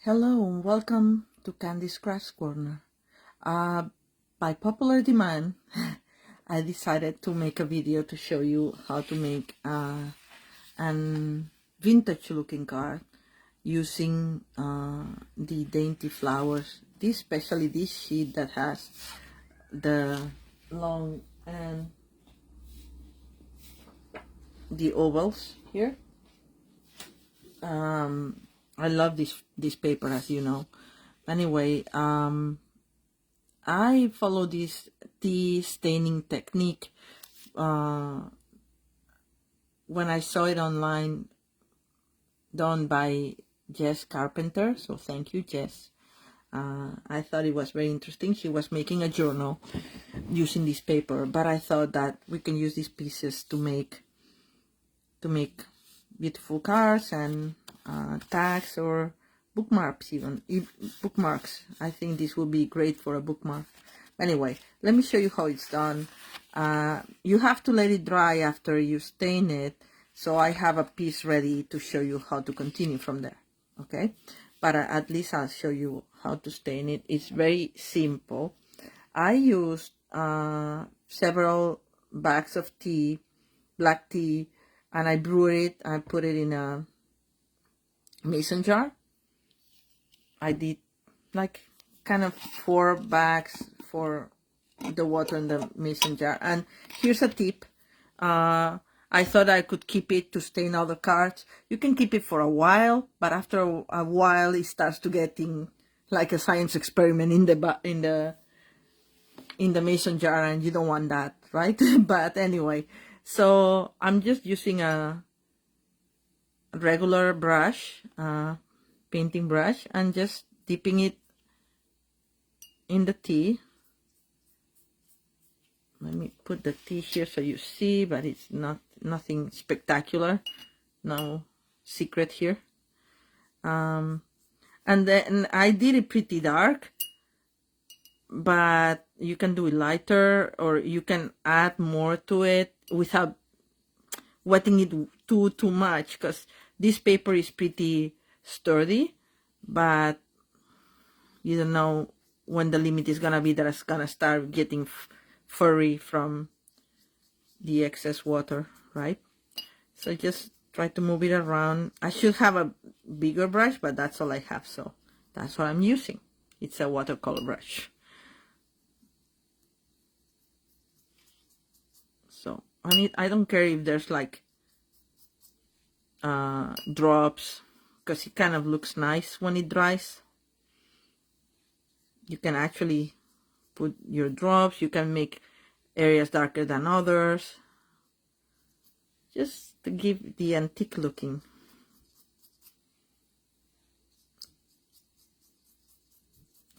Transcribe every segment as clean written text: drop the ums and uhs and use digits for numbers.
Hello and welcome to Candy's Craft Corner. By popular demand, I decided to make a video to show you how to make an vintage looking card using the Dainty Flowers, especially this sheet that has the long and the ovals here. I love this paper, as you know. Anyway, I follow this tea staining technique when I saw it online done by Jess Carpenter. So thank you, Jess. I thought it was very interesting. She was making a journal using this paper, but I thought that we can use these pieces to make beautiful cards and tags or bookmarks, even bookmarks. I think this would be great for a bookmark. Anyway, let me show you how it's done. You have to let it dry after you stain it, so I have a piece ready to show you how to continue from there. Okay, but at least I'll show you how to stain it. It's very simple. I used several bags of tea, black tea, and I brewed it. I put it in a mason jar. I did like kind of 4 bags for the water in the mason jar. And here's a tip. I thought I could keep it to stain other cards. You can keep it for a while, but after a while it starts to getting like a science experiment in the mason jar, and you don't want that, right? But anyway, so I'm just using a regular brush, painting brush, and just dipping it in the tea. Let me put the tea here so you see, but it's nothing spectacular, no secret here. And then I did it pretty dark, but you can do it lighter, or you can add more to it without wetting it too much, because this paper is pretty sturdy, but you don't know when the limit is gonna be that it's gonna start getting furry from the excess water, right? So just try to move it around. I should have a bigger brush, but that's all I have, so that's what I'm using. It's a watercolor brush. So I don't care if there's like drops, because it kind of looks nice when it dries. You can actually put your drops. You can make areas darker than others, just to give the antique looking.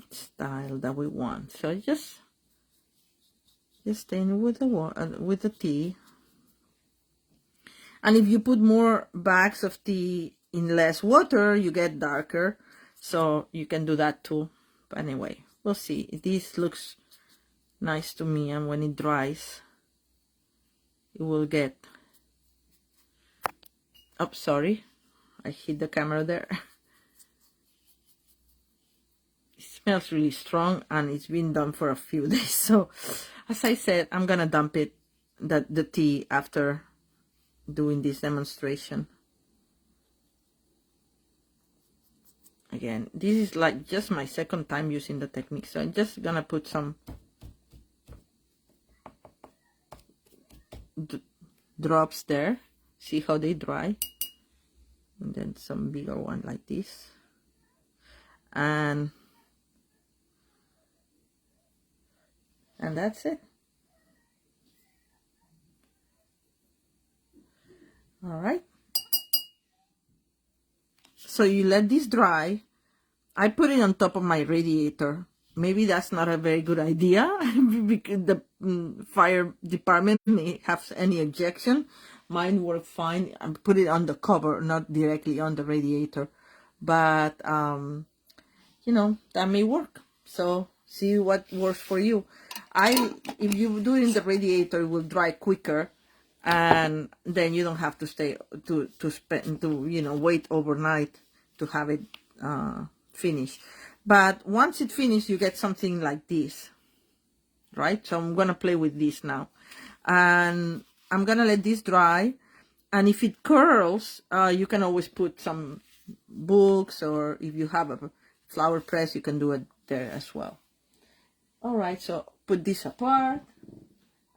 Style that we want. So just stain with the tea. And if you put more bags of tea in less water, you get darker. So you can do that too. But anyway, we'll see. This looks nice to me, and when it dries, it will get... Oh, sorry. I hit the camera there. It smells really strong, and it's been done for a few days. So, as I said, I'm gonna dump it, the tea, after doing this demonstration. Again, this is like just my second time using the technique, so I'm just gonna put some drops there. See how they dry, and then some bigger one like this, and that's it. All right, so you let this dry. I put it on top of my radiator. Maybe that's not a very good idea because the fire department may have any objection. Mine worked fine. I put it on the cover, not directly on the radiator, but you know, that may work. So see what works for you. If you do it in the radiator, it will dry quicker, and then you don't have to wait overnight to have it finished. But once it finished, you get something like this, right? So I'm gonna play with this now, and I'm gonna let this dry. And if it curls, you can always put some books, or if you have a flower press, you can do it there as well. All right, so put this apart,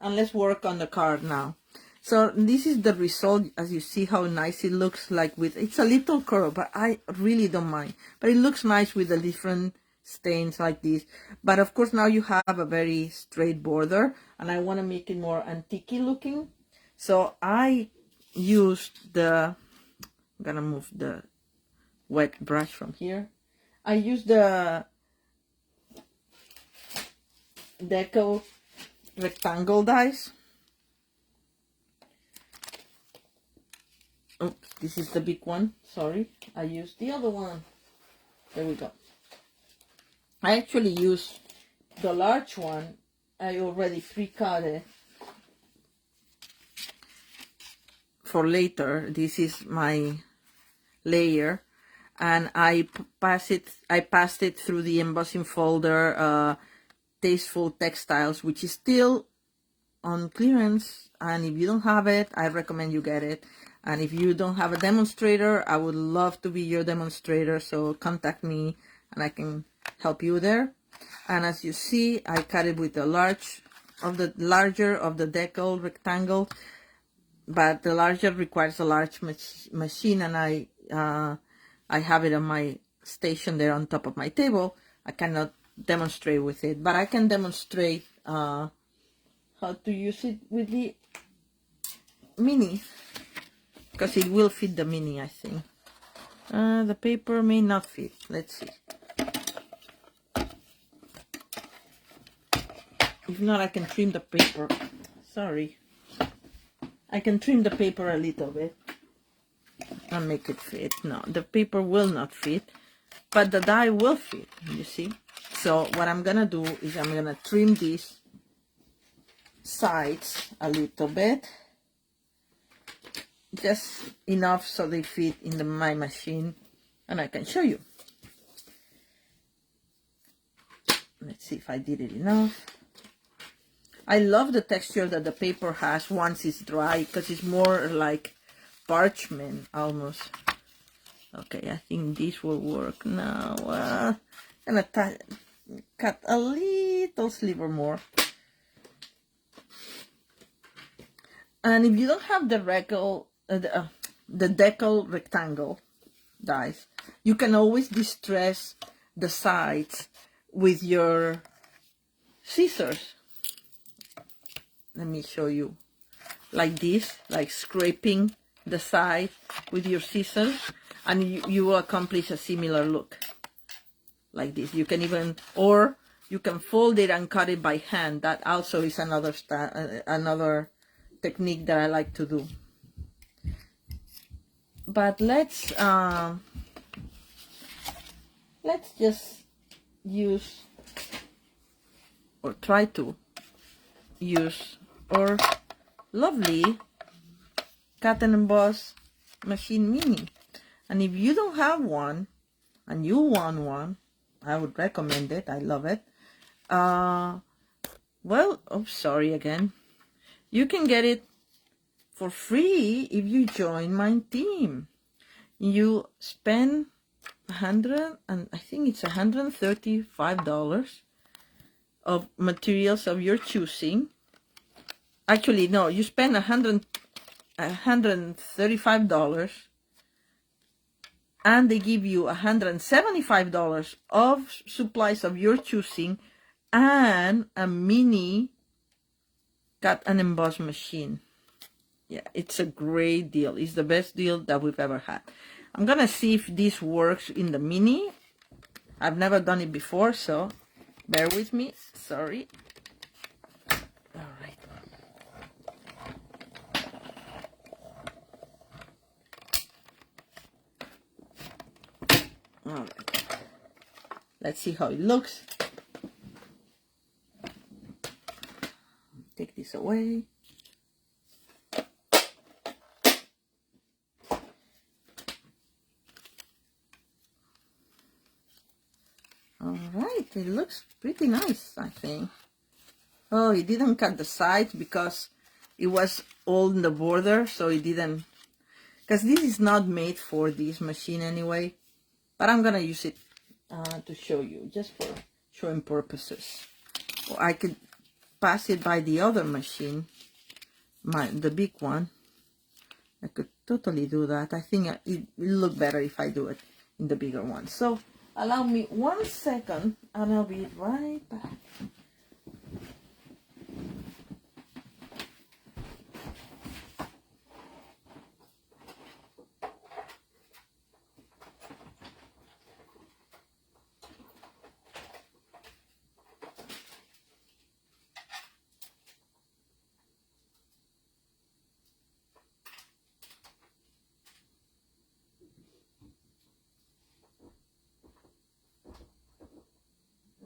and let's work on the card now. So this is the result. As you see how nice it looks, like with, it's a little curl, but I really don't mind. But it looks nice with the different stains like this. But of course now you have a very straight border, and I want to make it more antique looking. So I used the, I'm gonna move the wet brush from here. I used the decal rectangle dies. Oops, this is the big one. Sorry, I used the other one. There we go. I actually used the large one. I already pre-cut it for later. This is my layer, and I passed it through the embossing folder, Tasteful Textiles, which is still on clearance. And if you don't have it, I recommend you get it. And if you don't have a demonstrator, I would love to be your demonstrator, so contact me and I can help you there. And as you see, I cut it with the larger of the decal rectangle, but the larger requires a large machine, and I have it on my station there on top of my table. I cannot demonstrate with it, but I can demonstrate how to use it with the mini, because it will fit the mini, I think. The paper may not fit. Let's see. If not, I can trim the paper. Sorry. I can trim the paper a little bit and make it fit. No, the paper will not fit, but the die will fit, you see. So what I'm gonna do is I'm gonna trim these sides a little bit, just enough so they fit in my machine, and I can show you. Let's see if I did it enough. I love the texture that the paper has once it's dry, because it's more like parchment almost. Okay, I think this will work now. I'm gonna cut a little sliver more. And if you don't have the decal rectangle dies, you can always distress the sides with your scissors. Let me show you. Like this, like scraping the side with your scissors, and you will accomplish a similar look. Like this. You can even, or you can fold it and cut it by hand. That also is another technique that I like to do. But let's just use, or try to use, our lovely cut and emboss machine mini. And if you don't have one and you want one, I would recommend it. I love it. Well, oh, sorry again. You can get it for free if you join my team. You spend $135 of materials of your choosing. Actually, no, you spend $135, and they give you $175 of supplies of your choosing and a mini cut and emboss machine. Yeah, it's a great deal. It's the best deal that we've ever had. I'm gonna see if this works in the mini. I've never done it before, so bear with me. Sorry. All right. All right. Let's see how it looks. Take this away. All right, it looks pretty nice, I think. Oh, it didn't cut the sides because it was all in the border, so it didn't, because this is not made for this machine anyway, but I'm gonna use it to show you, just for showing purposes. Or I could pass it by the other machine, the big one. I could totally do that. I think it will look better if I do it in the bigger one. So allow me 1 second and I'll be right back.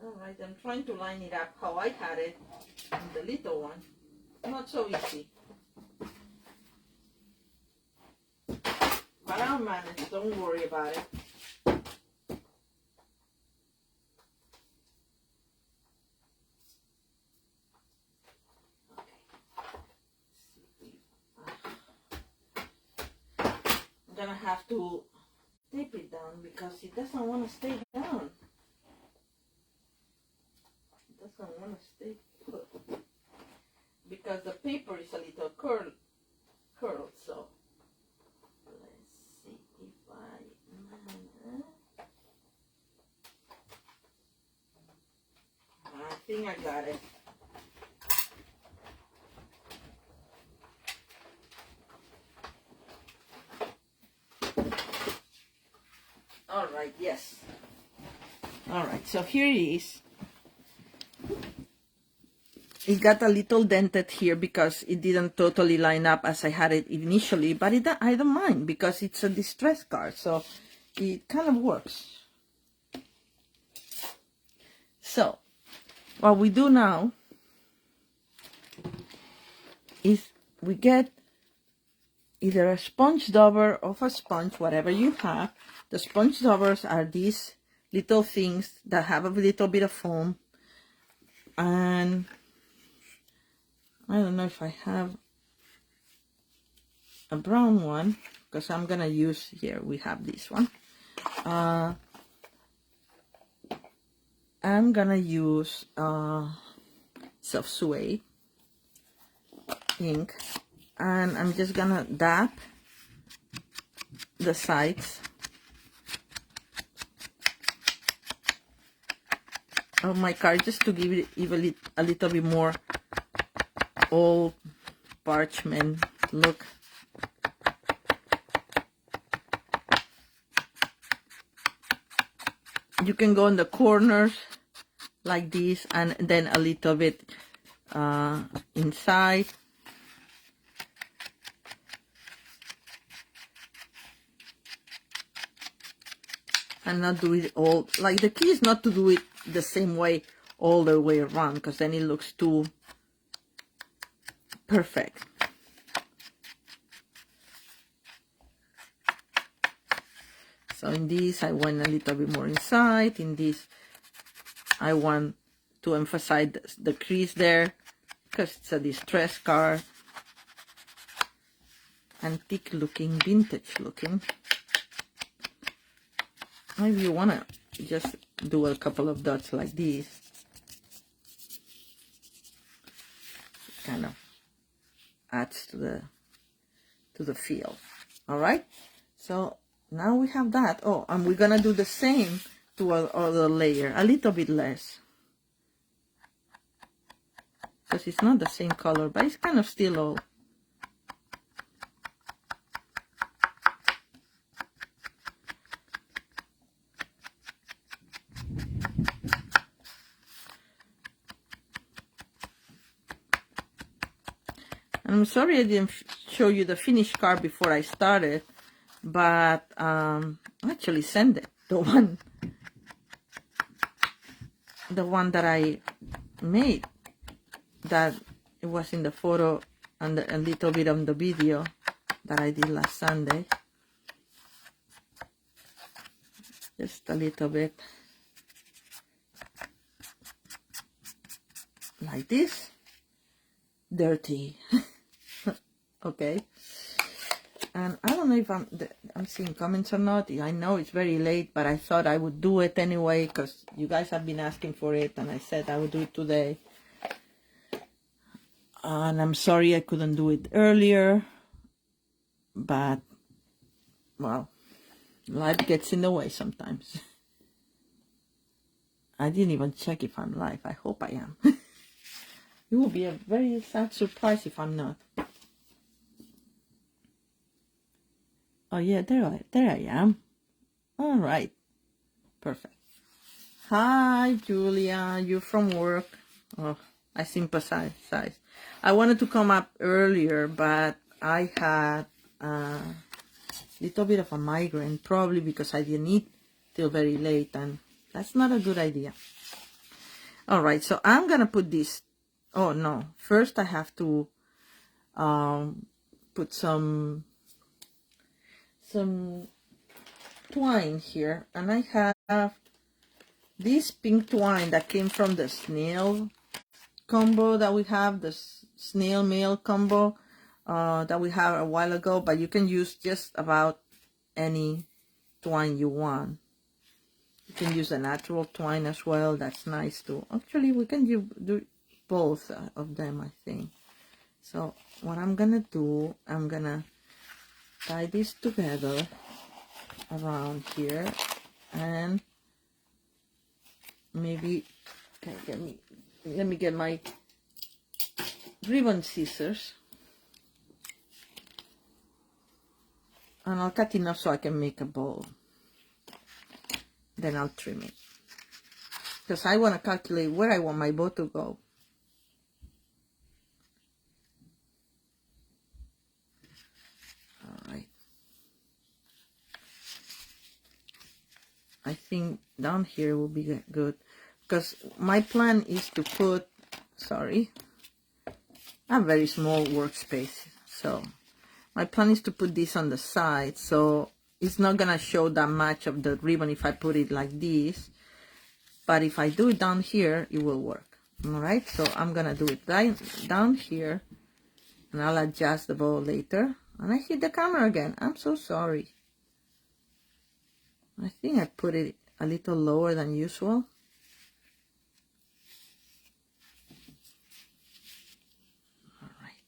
Alright, I'm trying to line it up how I had it in the little one. Not so easy. But I'll manage, don't worry about it. I'm gonna have to tape it down because it doesn't want to stay down. Doesn't want to stay put because the paper is a little curled, so let's see if I think I got it. All right, yes. All right, so here it is. It got a little dented here because it didn't totally line up as I had it initially, but I don't mind because it's a distress card, so it kind of works. So, what we do now is we get either a sponge dauber or a sponge, whatever you have. The sponge daubers are these little things that have a little bit of foam, and I don't know if I have a brown one because I'm gonna use, here we have this one. I'm gonna use soft suede ink, and I'm just gonna dab the sides of my card just to give it even a little bit more old parchment look. You can go in the corners like this and then a little bit inside. And not do it all, like the key is not to do it the same way all the way around because then it looks too perfect. So in this I went a little bit more inside. In this I want to emphasize the crease there because it's a distress card. Antique looking, vintage looking. Maybe you want to just do a couple of dots like this. Kind of adds to the feel. All right, so now we have that. Oh, and we're gonna do the same to our other layer, a little bit less because it's not the same color, but it's kind of still all. I'm sorry I didn't show you the finished card before I started, but I actually sent it, the one that I made, that it was in the photo and a little bit on the video that I did last Sunday. Just a little bit. like this. Dirty. Okay. And I don't know if I'm seeing comments or not. I know it's very late, but I thought I would do it anyway because you guys have been asking for it, and I said I would do it today. And I'm sorry I couldn't do it earlier, but, well, life gets in the way sometimes. I didn't even check if I'm live. I hope I am. It will be a very sad surprise if I'm not. Oh yeah, there I am. All right, perfect. Hi, Julia. You from work? Oh, I sympathize. I wanted to come up earlier, but I had a little bit of a migraine, probably because I didn't eat till very late, and that's not a good idea. All right, so I'm gonna put this. Oh no! First, I have to put some twine here, and I have this pink twine that came from the snail combo that we have, the snail mail combo that we have a while ago, but you can use just about any twine you want. You can use a natural twine as well. That's nice too. Actually, we can do both of them, I think. So what I'm gonna do, I'm gonna tie this together around here, and maybe let me get my ribbon scissors, and I'll cut enough so I can make a bow. Then I'll trim it, because I want to calculate where I want my bow to go. All right. I think down here will be good, because my plan is to put, sorry, I have a very small workspace, so my plan is to put this on the side, so it's not gonna show that much of the ribbon if I put it like this, but if I do it down here, it will work. All right, so I'm gonna do it down here, and I'll adjust the bow later. And I hit the camera again. I'm so sorry. I think I put it a little lower than usual. All right,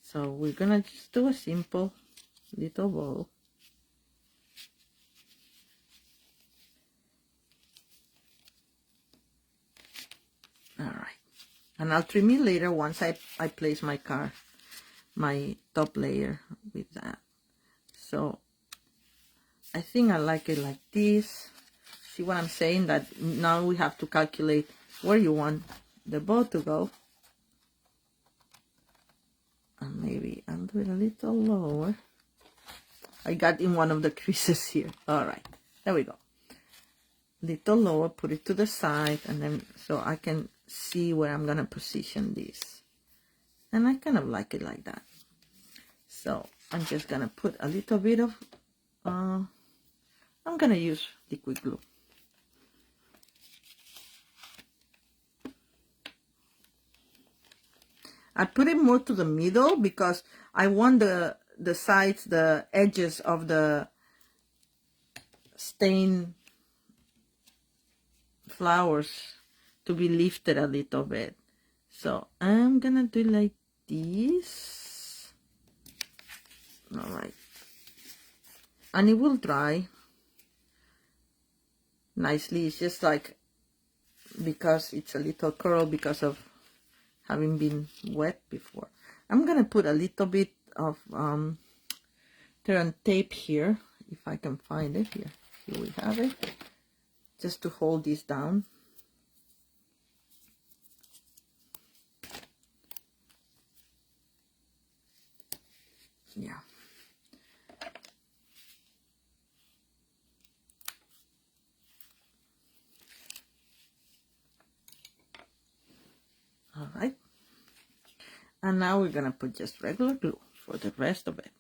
so we're gonna just do a simple little bow. All right, and I'll trim it later once I place my top layer with that. So I think I like it like this. See what I'm saying? That now we have to calculate where you want the bow to go. And maybe I'll do it a little lower. I got in one of the creases here. All right, there we go. Little lower, put it to the side, and then so I can see where I'm gonna position this. And I kind of like it like that. So I'm just gonna put a little bit of I'm gonna use liquid glue. I put it more to the middle because I want the sides, the edges of the stained flowers to be lifted a little bit. So I'm gonna do like this. All right, and it will dry nicely. It's just like, because it's a little curl because of having been wet before. I'm gonna put a little bit of turn tape here, if I can find it. Here we have it, just to hold this down. Yeah. All right. And now we're gonna put just regular glue for the rest of it.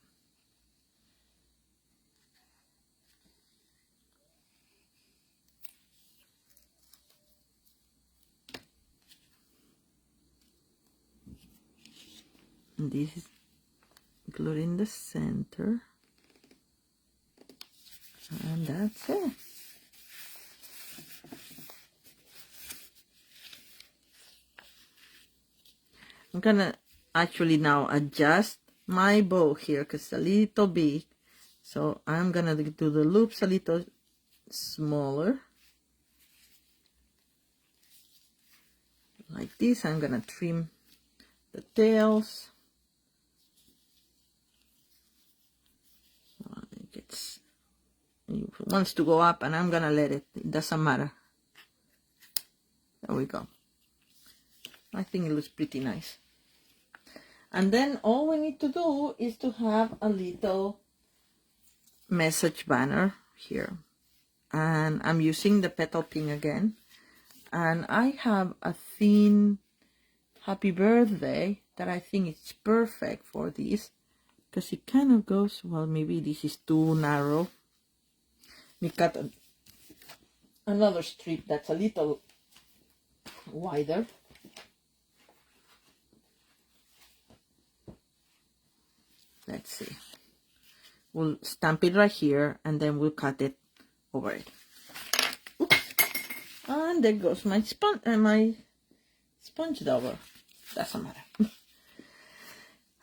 And this is glued in the center, and that's it. I'm gonna actually now adjust my bow here because it's a little big, so I'm gonna do the loops a little smaller like this. I'm gonna trim the tails. It wants to go up, and I'm gonna let it. It doesn't matter. There we go. I think it looks pretty nice. And then all we need to do is to have a little message banner here. And I'm using the petal pink again. And I have a thin happy birthday that I think is perfect for this, because it kind of goes, well, maybe this is too narrow. We cut another strip that's a little wider. Let's see. We'll stamp it right here, and then we'll cut it over it. Oops. And there goes my sponge dauber. Doesn't matter.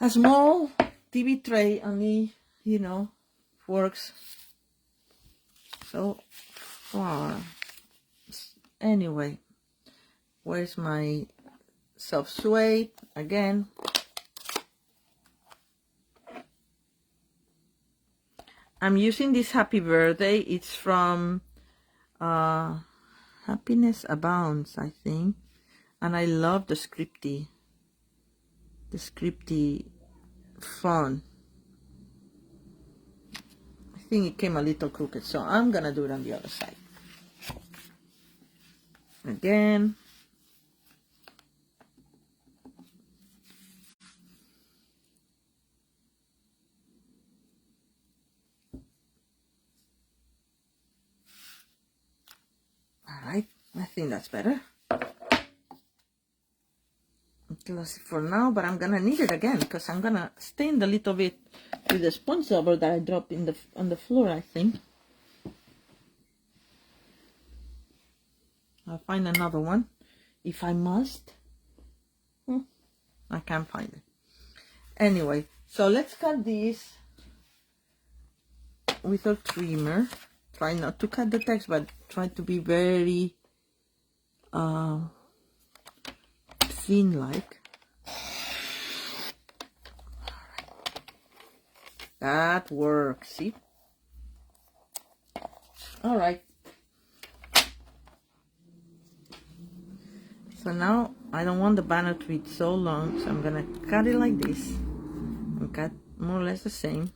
A small TV tray only, you know, works so far. Anyway, where's my soft suede again? I'm using this Happy Birthday. It's from Happiness Abounds, I think. And I love the scripty font. I think it came a little crooked, so I'm gonna do it on the other side. Again. Alright, I think that's better. Close it for now, but I'm gonna need it again because I'm gonna stain a little bit with the sponge dauber that I dropped in on the floor, I think. I'll find another one if I must. I can't find it. Anyway, so let's cut this with a trimmer. Try not to cut the text, but try to be very thin like. That works, see? All right. So now I don't want the banner to be so long, so I'm gonna cut it like this and cut more or less the same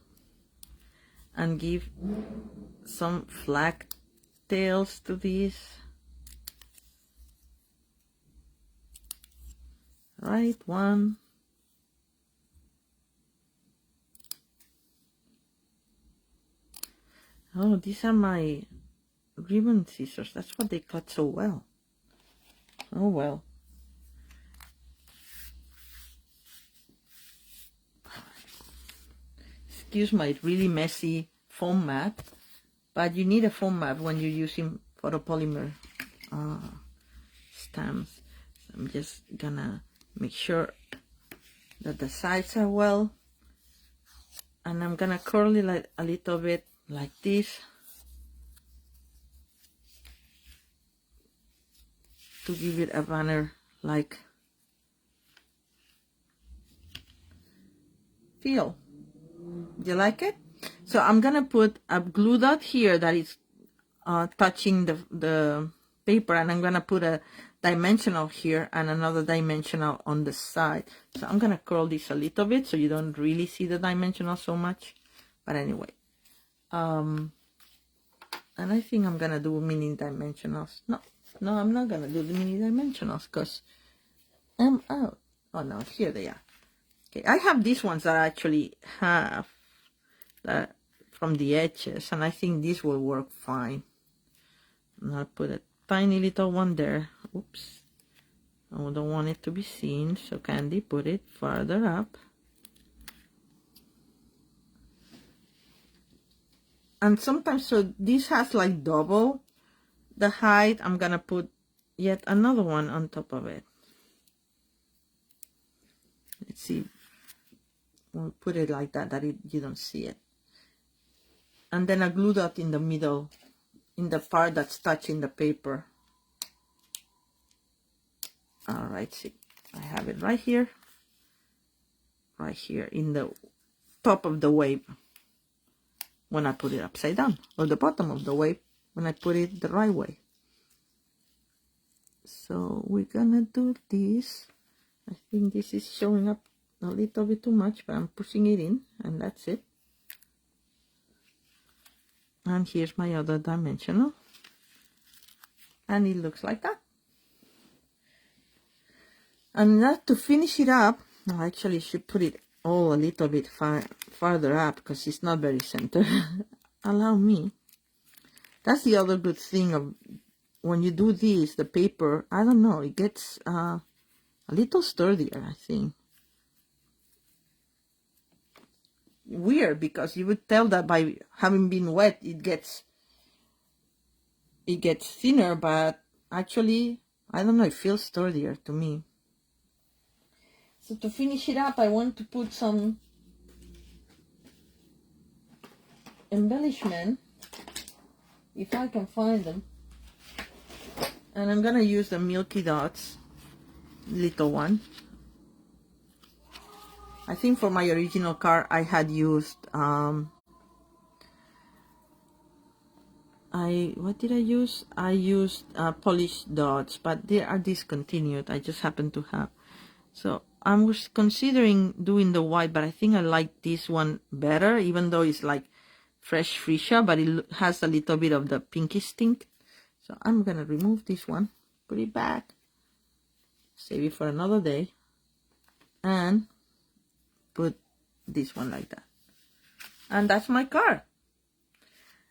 and give some flag tails to this. Right, one. Oh, these are my ribbon scissors. That's what they cut so well. Oh well. Excuse my really messy foam mat, but you need a foam mat when you're using photopolymer stamps. So I'm just gonna make sure that the sides are well, and I'm gonna curl it like a little bit like this to give it a banner like feel. Do you like it? So I'm gonna put a glue dot here that is touching the paper, and I'm gonna put a dimensional here and another dimensional on the side. So I'm gonna curl this a little bit so you don't really see the dimensional so much, but anyway, and I think I'm gonna do mini dimensionals. No, I'm not gonna do the mini dimensionals because I'm out. Oh no, here they are. Okay, I have these ones that I actually have that from the edges, and I think this will work fine. And I'll put a tiny little one there. Oops, I don't want it to be seen, so Candy put it farther up. And sometimes, so this has like double the height. I'm gonna put yet another one on top of it. Let's see. We'll put it like that, you don't see it. And then a glue dot in the middle, in the part that's touching the paper. All right, see, I have it right here in the top of the wave when I put it upside down, or the bottom of the wave when I put it the right way. So we're gonna do this. I think this is showing up a little bit too much, but I'm pushing it in, and that's it. And here's my other dimensional, and it looks like that. And that, to finish it up, I actually should put it all a little bit farther up because it's not very centered. Allow me. That's the other good thing of when you do this, the paper, I don't know, it gets a little sturdier, I think. Weird, because you would tell that by having been wet, it gets thinner, but actually, I don't know, it feels sturdier to me. So to finish it up, I want to put some embellishment, if I can find them. And I'm gonna use the Milky Dots little one. I think for my original card I had used what did I use? I used polished dots, but they are discontinued. I just happen to have. So I was considering doing the white, but I think I like this one better, even though it's like fresh freesia, but it has a little bit of the pinkish tint. So I'm gonna remove this one, put it back, save it for another day, and put this one like that. And that's my card.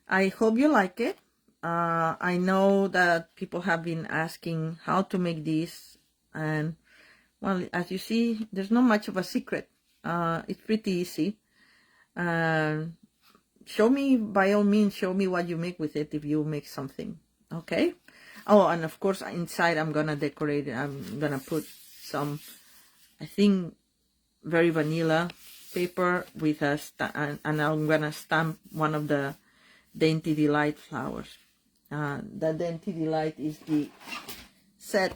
I hope you like it. I know that people have been asking how to make this, and well, as you see, there's not much of a secret. It's pretty easy. Show me, by all means, show me what you make with it if you make something. Okay. Oh, and of course inside I'm gonna decorate it. I'm gonna put some, I think, very vanilla paper with a and I'm gonna stamp one of the Dainty Delight flowers. The Dainty Delight is the set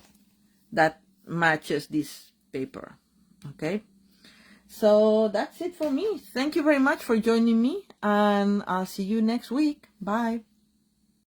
that matches this paper. Okay, so that's it for me. Thank you very much for joining me, and I'll see you next week. Bye.